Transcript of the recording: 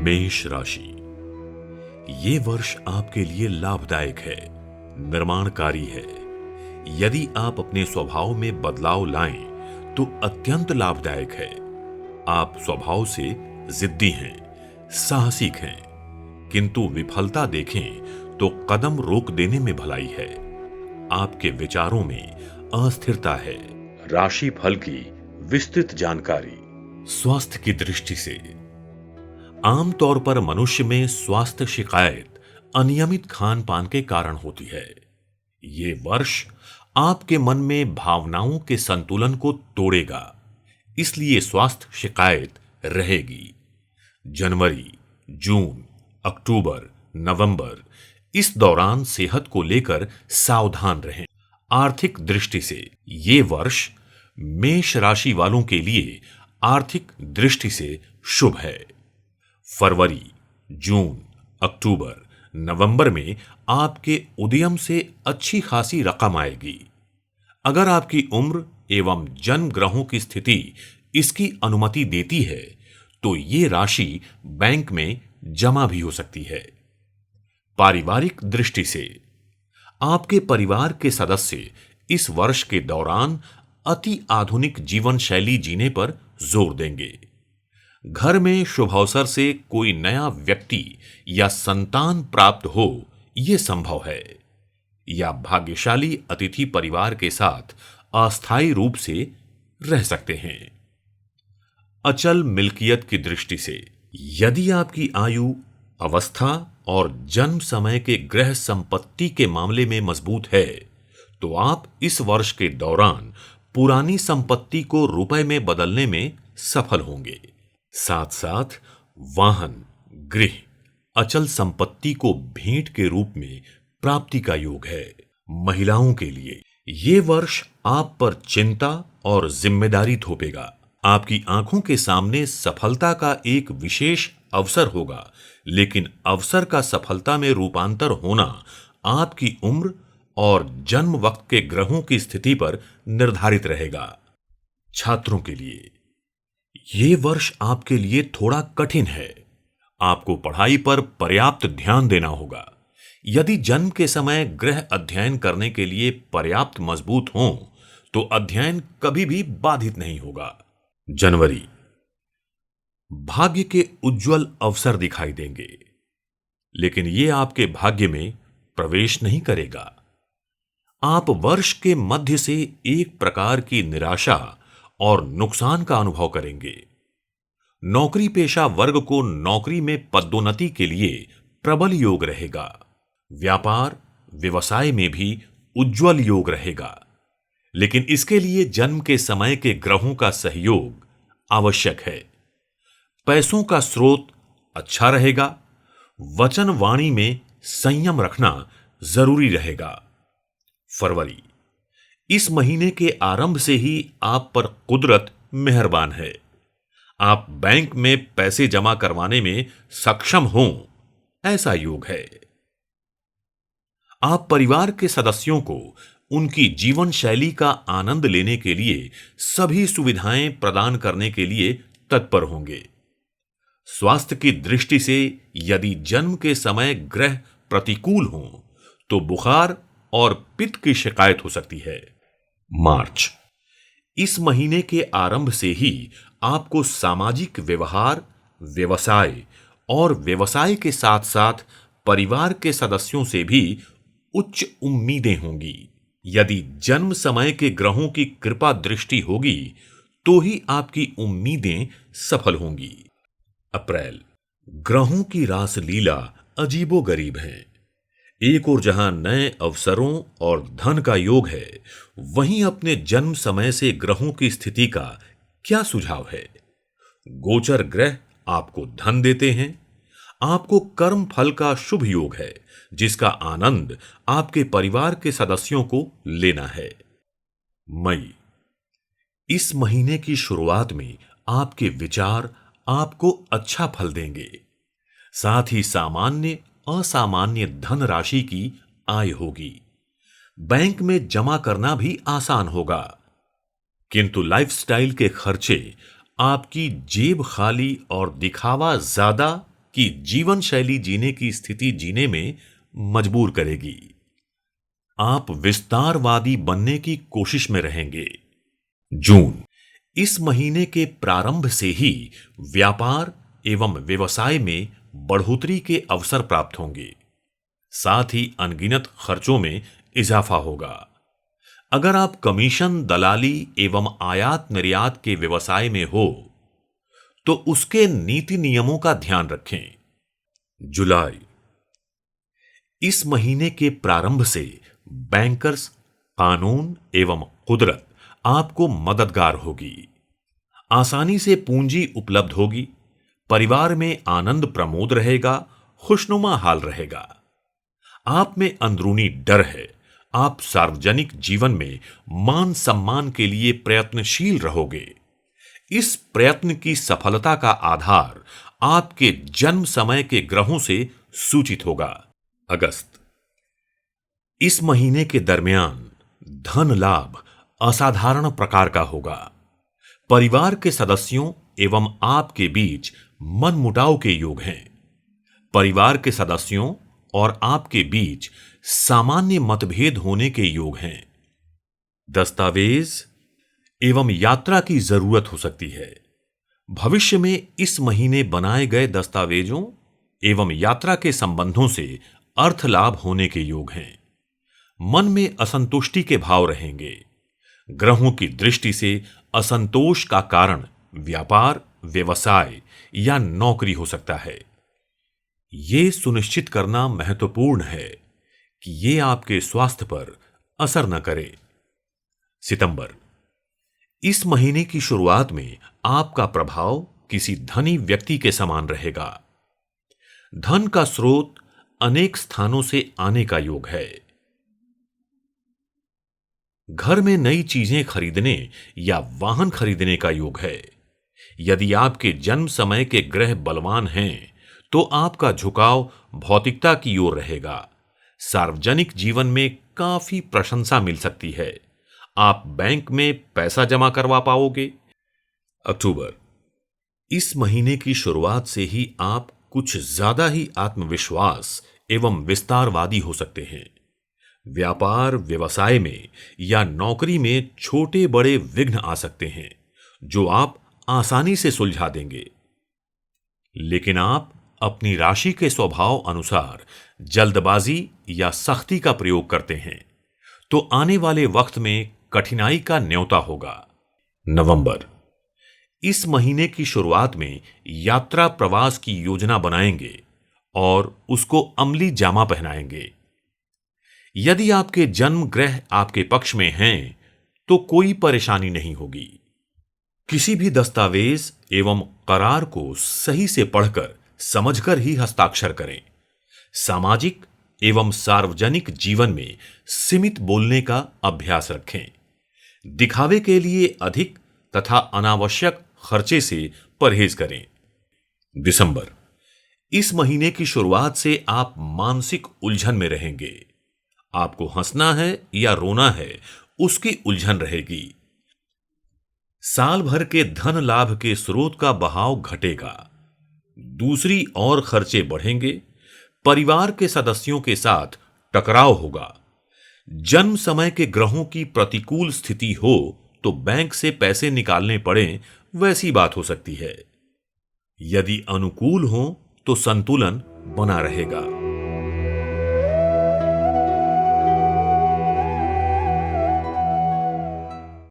मेष राशि। ये वर्ष आपके लिए लाभदायक है, निर्माणकारी है। यदि आप अपने स्वभाव में बदलाव लाएं तो अत्यंत लाभदायक है। आप स्वभाव से जिद्दी हैं, साहसिक हैं, किंतु विफलता देखें तो कदम रोक देने में भलाई है। आपके विचारों में अस्थिरता है। राशि फल की विस्तृत जानकारी। स्वास्थ्य की दृष्टि से आमतौर पर मनुष्य में स्वास्थ्य शिकायत अनियमित खान पान के कारण होती है। ये वर्ष आपके मन में भावनाओं के संतुलन को तोड़ेगा, इसलिए स्वास्थ्य शिकायत रहेगी। जनवरी, जून, अक्टूबर, नवंबर, इस दौरान सेहत को लेकर सावधान रहें। आर्थिक दृष्टि से ये वर्ष मेष राशि वालों के लिए आर्थिक दृष्टि से शुभ है। फरवरी, जून, अक्टूबर, नवंबर में आपके उद्यम से अच्छी खासी रकम आएगी। अगर आपकी उम्र एवं जन्म ग्रहों की स्थिति इसकी अनुमति देती है तो ये राशि बैंक में जमा भी हो सकती है। पारिवारिक दृष्टि से आपके परिवार के सदस्य इस वर्ष के दौरान अति आधुनिक जीवन शैली जीने पर जोर देंगे। घर में शुभ अवसर से कोई नया व्यक्ति या संतान प्राप्त हो, यह संभव है, या भाग्यशाली अतिथि परिवार के साथ अस्थायी रूप से रह सकते हैं। अचल मिल्कियत की दृष्टि से यदि आपकी आयु, अवस्था और जन्म समय के ग्रह संपत्ति के मामले में मजबूत है तो आप इस वर्ष के दौरान पुरानी संपत्ति को रुपए में बदलने में सफल होंगे। साथ साथ वाहन, गृह, अचल संपत्ति को भेंट के रूप में प्राप्ति का योग है। महिलाओं के लिए ये वर्ष आप पर चिंता और जिम्मेदारी थोपेगा। आपकी आंखों के सामने सफलता का एक विशेष अवसर होगा, लेकिन अवसर का सफलता में रूपांतर होना आपकी उम्र और जन्म वक्त के ग्रहों की स्थिति पर निर्धारित रहेगा। छात्रों के लिए ये वर्ष आपके लिए थोड़ा कठिन है। आपको पढ़ाई पर पर्याप्त ध्यान देना होगा। यदि जन्म के समय ग्रह अध्ययन करने के लिए पर्याप्त मजबूत हों तो अध्ययन कभी भी बाधित नहीं होगा। जनवरी, भाग्य के उज्जवल अवसर दिखाई देंगे, लेकिन यह आपके भाग्य में प्रवेश नहीं करेगा। आप वर्ष के मध्य से एक प्रकार की निराशा और नुकसान का अनुभव करेंगे। नौकरी पेशा वर्ग को नौकरी में पदोन्नति के लिए प्रबल योग रहेगा। व्यापार, व्यवसाय में भी उज्जवल योग रहेगा, लेकिन इसके लिए जन्म के समय के ग्रहों का सहयोग आवश्यक है। पैसों का स्रोत अच्छा रहेगा। वचन वाणी में संयम रखना जरूरी रहेगा। फरवरी, इस महीने के आरंभ से ही आप पर कुदरत मेहरबान है। आप बैंक में पैसे जमा करवाने में सक्षम हों, ऐसा योग है। आप परिवार के सदस्यों को उनकी जीवन शैली का आनंद लेने के लिए सभी सुविधाएं प्रदान करने के लिए तत्पर होंगे। स्वास्थ्य की दृष्टि से यदि जन्म के समय ग्रह प्रतिकूल हों तो बुखार और पित्त की शिकायत हो सकती है। मार्च, इस महीने के आरंभ से ही आपको सामाजिक व्यवहार, व्यवसाय और व्यवसाय के साथ साथ परिवार के सदस्यों से भी उच्च उम्मीदें होंगी। यदि जन्म समय के ग्रहों की कृपा दृष्टि होगी तो ही आपकी उम्मीदें सफल होंगी। अप्रैल, ग्रहों की रासलीला अजीबोगरीब है। एक और जहां नए अवसरों और धन का योग है, वहीं अपने जन्म समय से ग्रहों की स्थिति का क्या सुझाव है? गोचर ग्रह आपको धन देते हैं। आपको कर्म फल का शुभ योग है, जिसका आनंद आपके परिवार के सदस्यों को लेना है। मई, इस महीने की शुरुआत में आपके विचार आपको अच्छा फल देंगे। साथ ही सामान्य असामान्य धन राशि की आय होगी। बैंक में जमा करना भी आसान होगा, किंतु लाइफस्टाइल के खर्चे आपकी जेब खाली और दिखावा ज्यादा कि जीवन शैली जीने की स्थिति जीने में मजबूर करेगी। आप विस्तारवादी बनने की कोशिश में रहेंगे। जून, इस महीने के प्रारंभ से ही व्यापार एवं व्यवसाय में बढ़ोतरी के अवसर प्राप्त होंगे। साथ ही अनगिनत खर्चों में इजाफा होगा। अगर आप कमीशन, दलाली एवं आयात निर्यात के व्यवसाय में हो तो उसके नीति नियमों का ध्यान रखें। जुलाई, इस महीने के प्रारंभ से बैंकर्स, कानून एवं कुदरत आपको मददगार होगी। आसानी से पूंजी उपलब्ध होगी। परिवार में आनंद प्रमोद रहेगा, खुशनुमा हाल रहेगा। आप में अंदरूनी डर है। आप सार्वजनिक जीवन में मान सम्मान के लिए प्रयत्नशील रहोगे। इस प्रयत्न की सफलता का आधार आपके जन्म समय के ग्रहों से सूचित होगा। अगस्त, इस महीने के दरमियान धन लाभ असाधारण प्रकार का होगा। परिवार के सदस्यों एवं आपके बीच मनमुटाव के योग हैं। परिवार के सदस्यों और आपके बीच सामान्य मतभेद होने के योग हैं। दस्तावेज एवं यात्रा की जरूरत हो सकती है। भविष्य में इस महीने बनाए गए दस्तावेजों एवं यात्रा के संबंधों से अर्थ लाभ होने के योग हैं। मन में असंतुष्टि के भाव रहेंगे। ग्रहों की दृष्टि से असंतोष का कारण व्यापार, व्यवसाय या नौकरी हो सकता है। यह सुनिश्चित करना महत्वपूर्ण है कि यह आपके स्वास्थ्य पर असर न करे। सितंबर, इस महीने की शुरुआत में आपका प्रभाव किसी धनी व्यक्ति के समान रहेगा। धन का स्रोत अनेक स्थानों से आने का योग है। घर में नई चीजें खरीदने या वाहन खरीदने का योग है। यदि आपके जन्म समय के ग्रह बलवान हैं तो आपका झुकाव भौतिकता की ओर रहेगा। सार्वजनिक जीवन में काफी प्रशंसा मिल सकती है। आप बैंक में पैसा जमा करवा पाओगे। अक्टूबर, इस महीने की शुरुआत से ही आप कुछ ज्यादा ही आत्मविश्वास एवं विस्तारवादी हो सकते हैं। व्यापार, व्यवसाय में या नौकरी में छोटे बड़े विघ्न आ सकते हैं जो आप आसानी से सुलझा देंगे। लेकिन आप अपनी राशि के स्वभाव अनुसार जल्दबाजी या सख्ती का प्रयोग करते हैं तो आने वाले वक्त में कठिनाई का न्योता होगा। नवंबर, इस महीने की शुरुआत में यात्रा प्रवास की योजना बनाएंगे और उसको अमली जामा पहनाएंगे। यदि आपके जन्म ग्रह आपके पक्ष में हैं तो कोई परेशानी नहीं होगी। किसी भी दस्तावेज एवं करार को सही से पढ़कर समझकर ही हस्ताक्षर करें। सामाजिक एवं सार्वजनिक जीवन में सीमित बोलने का अभ्यास रखें। दिखावे के लिए अधिक तथा अनावश्यक खर्चे से परहेज करें। दिसंबर, इस महीने की शुरुआत से आप मानसिक उलझन में रहेंगे। आपको हंसना है या रोना है उसकी उलझन रहेगी। साल भर के धन लाभ के स्रोत का बहाव घटेगा। दूसरी ओर खर्चे बढ़ेंगे। परिवार के सदस्यों के साथ टकराव होगा। जन्म समय के ग्रहों की प्रतिकूल स्थिति हो तो बैंक से पैसे निकालने पड़े वैसी बात हो सकती है। यदि अनुकूल हो तो संतुलन बना रहेगा।